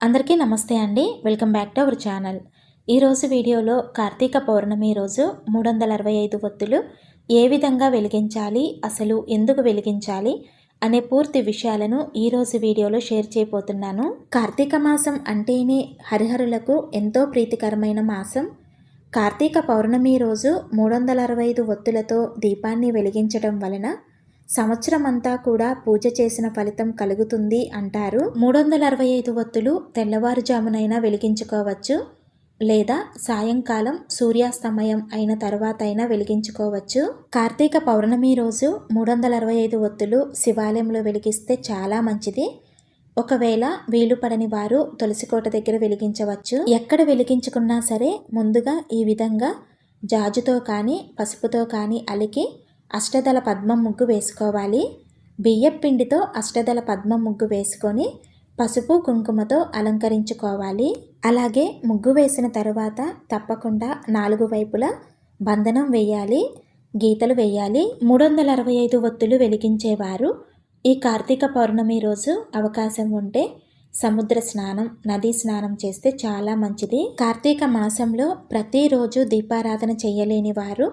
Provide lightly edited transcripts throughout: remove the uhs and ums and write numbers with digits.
అందరికీ నమస్తే అండి. Welcome back to our channel. ఈరోజు వీడియోలో కార్తీక పౌర్ణమి రోజు 365 ఒత్తులు ఏ విధంగా వెలిగించాలి, అసలు ఎందుకు వెలిగించాలి అనే పూర్తి విషయాలను ఈరోజు వీడియోలో షేర్ చేయబోతున్నాను. కార్తీక మాసం అంటేనే హరిహరులకు ఎంతో ప్రీతికరమైన మాసం. కార్తీక పౌర్ణమి రోజు 365 ఒత్తులతో దీపాన్ని వెలిగించడం వలన సంవత్సరం అంతా కూడా పూజ చేసిన ఫలితం కలుగుతుంది అంటారు. 365 ఒత్తులు తెల్లవారుజామునైనా వెలిగించుకోవచ్చు, లేదా సాయంకాలం సూర్యాస్తమయం అయిన తర్వాత అయినా వెలిగించుకోవచ్చు. కార్తీక పౌర్ణమి రోజు 365 ఒత్తులు శివాలయంలో వెలిగిస్తే చాలా మంచిది. ఒకవేళ వీలు పడని వారు తులసికోట దగ్గర వెలిగించవచ్చు. ఎక్కడ వెలిగించుకున్నా సరే ముందుగా ఈ విధంగా జాజుతో కానీ పసుపుతో కానీ అలికి అష్టదళ పద్మం ముగ్గు వేసుకోవాలి. బియ్యం పిండితో అష్టదళ పద్మం ముగ్గు వేసుకొని పసుపు కుంకుమతో అలంకరించుకోవాలి. అలాగే ముగ్గు వేసిన తరువాత తప్పకుండా 4 వైపులా బంధనం వేయాలి, గీతలు వేయాలి. 365 ఒత్తులు వెలిగించేవారు ఈ కార్తీక పౌర్ణమి రోజు అవకాశం ఉంటే సముద్ర స్నానం, నదీ స్నానం చేస్తే చాలా మంచిది. కార్తీక మాసంలో ప్రతిరోజు దీపారాధన చేయలేని వారు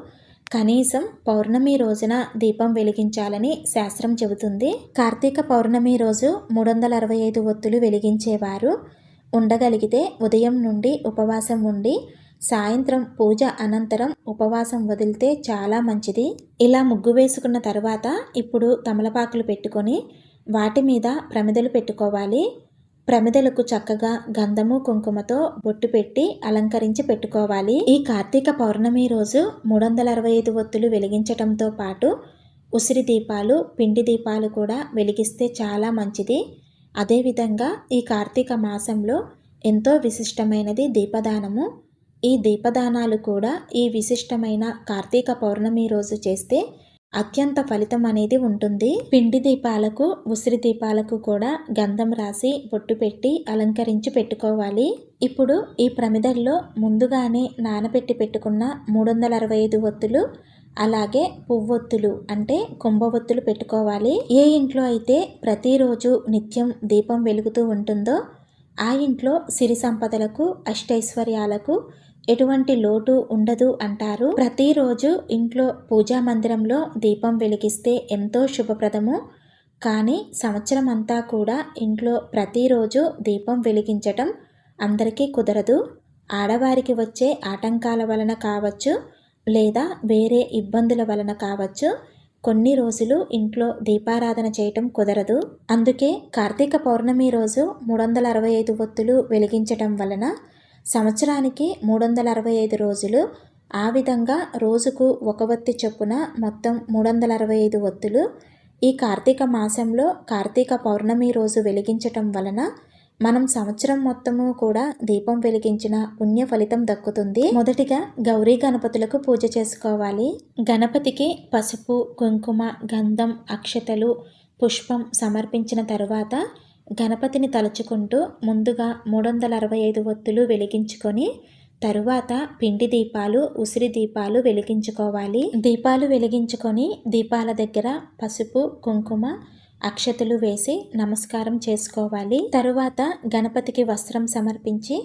కనీసం పౌర్ణమి రోజున దీపం వెలిగించాలని శాస్త్రం చెబుతుంది. కార్తీక పౌర్ణమి రోజు 365 ఒత్తులు వెలిగించేవారు ఉండగలిగితే ఉదయం నుండి ఉపవాసం ఉండి సాయంత్రం పూజ అనంతరం ఉపవాసం వదిలితే చాలా మంచిది. ఇలా ముగ్గు వేసుకున్న తర్వాత ఇప్పుడు తమలపాకులు పెట్టుకొని వాటి మీద ప్రమిదలు పెట్టుకోవాలి. ప్రమిదలకు చక్కగా గంధము కుంకుమతో బొట్టు పెట్టి అలంకరించి పెట్టుకోవాలి. ఈ కార్తీక పౌర్ణమి రోజు 365 ఒత్తులు వెలిగించటంతో పాటు ఉసిరి దీపాలు, పిండి దీపాలు కూడా వెలిగిస్తే చాలా మంచిది. అదేవిధంగా ఈ కార్తీక మాసంలో ఎంతో విశిష్టమైనది దీపదానము. ఈ దీపదానాలు కూడా ఈ విశిష్టమైన కార్తీక పౌర్ణమి రోజు చేస్తే అత్యంత ఫలితం అనేది ఉంటుంది. పిండి దీపాలకు, ఉసిరి దీపాలకు కూడా గంధం రాసి బొట్టు పెట్టి అలంకరించి పెట్టుకోవాలి. ఇప్పుడు ఈ ప్రమిదల్లో ముందుగానే నానబెట్టి పెట్టుకున్న 365 ఒత్తులు, అలాగే పువ్వొత్తులు అంటే కుంభవొత్తులు పెట్టుకోవాలి. ఏ ఇంట్లో అయితే ప్రతిరోజు నిత్యం దీపం వెలుగుతూ ఉంటుందో ఆ ఇంట్లో సిరి సంపదలకు, అష్టైశ్వర్యాలకు ఎటువంటి లోటు ఉండదు అంటారు. ప్రతిరోజు ఇంట్లో పూజా మందిరంలో దీపం వెలిగిస్తే ఎంతో శుభప్రదము. కానీ సంవత్సరం అంతా కూడా ఇంట్లో ప్రతిరోజు దీపం వెలిగించటం అందరికీ కుదరదు. ఆడవారికి వచ్చే ఆటంకాల వలన కావచ్చు, లేదా వేరే ఇబ్బందుల వలన కావచ్చు, కొన్ని రోజులు ఇంట్లో దీపారాధన చేయటం కుదరదు. అందుకే కార్తీక పౌర్ణమి రోజు 365 ఒత్తులు వెలిగించటం వలన సంవత్సరానికి 365 రోజులు, ఆ విధంగా రోజుకు 1 ఒత్తి చొప్పున మొత్తం 365 ఒత్తులు ఈ కార్తీక మాసంలో కార్తీక పౌర్ణమి రోజు వెలిగించటం వలన మనం సంవత్సరం మొత్తము కూడా దీపం వెలిగించిన పుణ్య ఫలితం దక్కుతుంది. మొదటిగా గౌరీ గణపతులకు పూజ చేసుకోవాలి. గణపతికి పసుపు, కుంకుమ, గంధం, అక్షతలు, పుష్పం సమర్పించిన తరువాత గణపతిని తలుచుకుంటూ ముందుగా 365 ఒత్తులు వెలిగించుకొని తరువాత పిండి దీపాలు, ఉసిరి దీపాలు వెలిగించుకోవాలి. దీపాలు వెలిగించుకొని దీపాల దగ్గర పసుపు, కుంకుమ, అక్షతలు వేసి నమస్కారం చేసుకోవాలి. తరువాత గణపతికి వస్త్రం సమర్పించి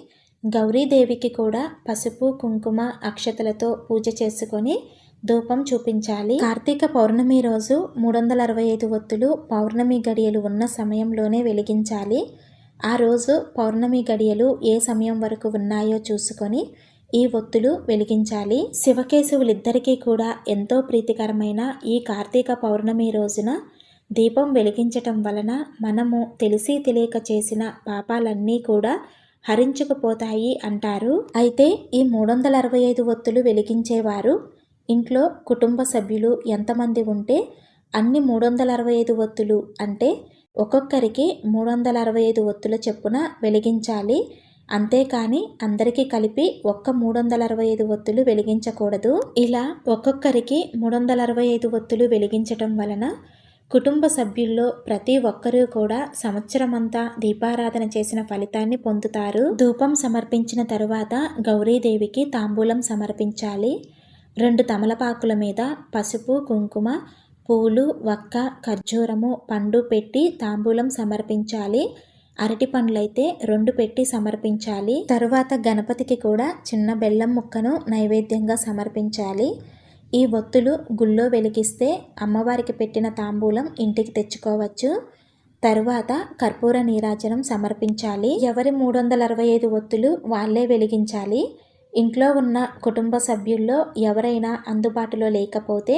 గౌరీదేవికి కూడా పసుపు, కుంకుమ, అక్షతలతో పూజ చేసుకొని ధూపం చూపించాలి. కార్తీక పౌర్ణమి రోజు 365 ఒత్తులు పౌర్ణమి గడియలు ఉన్న సమయంలోనే వెలిగించాలి. ఆ రోజు పౌర్ణమి గడియలు ఏ సమయం వరకు ఉన్నాయో చూసుకొని ఈ ఒత్తులు వెలిగించాలి. శివకేశవులిద్దరికీ కూడా ఎంతో ప్రీతికరమైన ఈ కార్తీక పౌర్ణమి రోజున దీపం వెలిగించటం వలన మనము తెలిసి తెలియక చేసిన పాపాలన్నీ కూడా హరించుకుపోతాయి అంటారు. అయితే ఈ 365 ఒత్తులు వెలిగించేవారు ఇంట్లో కుటుంబ సభ్యులు ఎంతమంది ఉంటే అన్ని 365 ఒత్తులు అంటే ఒక్కొక్కరికి 365 ఒత్తుల చొప్పున వెలిగించాలి. అంతేకాని అందరికీ కలిపి ఒక్క 365 ఒత్తులు వెలిగించకూడదు. ఇలా ఒక్కొక్కరికి 365 ఒత్తులు వెలిగించటం వలన కుటుంబ సభ్యుల్లో ప్రతి ఒక్కరూ కూడా సంవత్సరమంతా దీపారాధన చేసిన ఫలితాన్ని పొందుతారు. ధూపం సమర్పించిన తరువాత గౌరీదేవికి తాంబూలం సమర్పించాలి. 2 తమలపాకుల మీద పసుపు, కుంకుమ, పూలు, వక్క, ఖర్జూరము, పండు పెట్టి తాంబూలం సమర్పించాలి. అరటి పండ్లైతే 2 పెట్టి సమర్పించాలి. తరువాత గణపతికి కూడా చిన్న బెల్లం ముక్కను నైవేద్యంగా సమర్పించాలి. ఈ ఒత్తులు గుళ్ళో వెలిగిస్తే అమ్మవారికి పెట్టిన తాంబూలం ఇంటికి తెచ్చుకోవచ్చు. తరువాత కర్పూర నీరాజనం సమర్పించాలి. ఎవరి 365 ఒత్తులు వాళ్ళే వెలిగించాలి. ఇంట్లో ఉన్న కుటుంబ సభ్యుల్లో ఎవరైనా అందుబాటులో లేకపోతే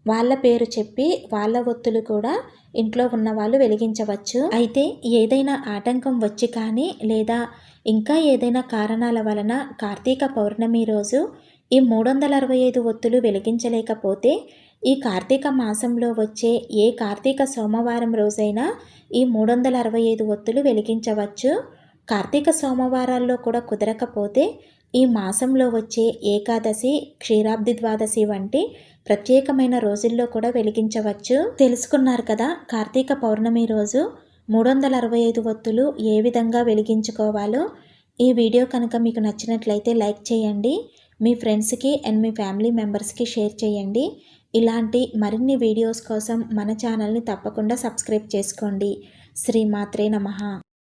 వాళ్ళ పేరు చెప్పి వాళ్ళ ఒత్తులు కూడా ఇంట్లో ఉన్న వాళ్ళు వెలిగించవచ్చు. అయితే ఏదైనా ఆటంకం వచ్చి కానీ లేదా ఇంకా ఏదైనా కారణాల వలన కార్తీక పౌర్ణమి రోజు ఈ 365 ఒత్తులు వెలిగించలేకపోతే ఈ కార్తీక మాసంలో వచ్చే ఏ కార్తీక సోమవారం రోజైనా ఈ 365 ఒత్తులు వెలిగించవచ్చు. కార్తీక సోమవారాల్లో కూడా కుదరకపోతే ఈ మాసంలో వచ్చే ఏకాదశి, క్షీరాబ్ది ద్వాదశి వంటి ప్రత్యేకమైన రోజుల్లో కూడా వెలిగించవచ్చు. తెలుసుకున్నారు కదా, కార్తీక పౌర్ణమి రోజు 365 ఒత్తులు ఏ విధంగా వెలిగించుకోవాలో. ఈ వీడియో కనుక మీకు నచ్చినట్లయితే లైక్ చేయండి. మీ ఫ్రెండ్స్కి అండ్ మీ ఫ్యామిలీ మెంబర్స్కి షేర్ చేయండి. ఇలాంటి మరిన్ని వీడియోస్ కోసం మన ఛానల్ని తప్పకుండా సబ్స్క్రైబ్ చేసుకోండి. శ్రీమాత్రే నమః.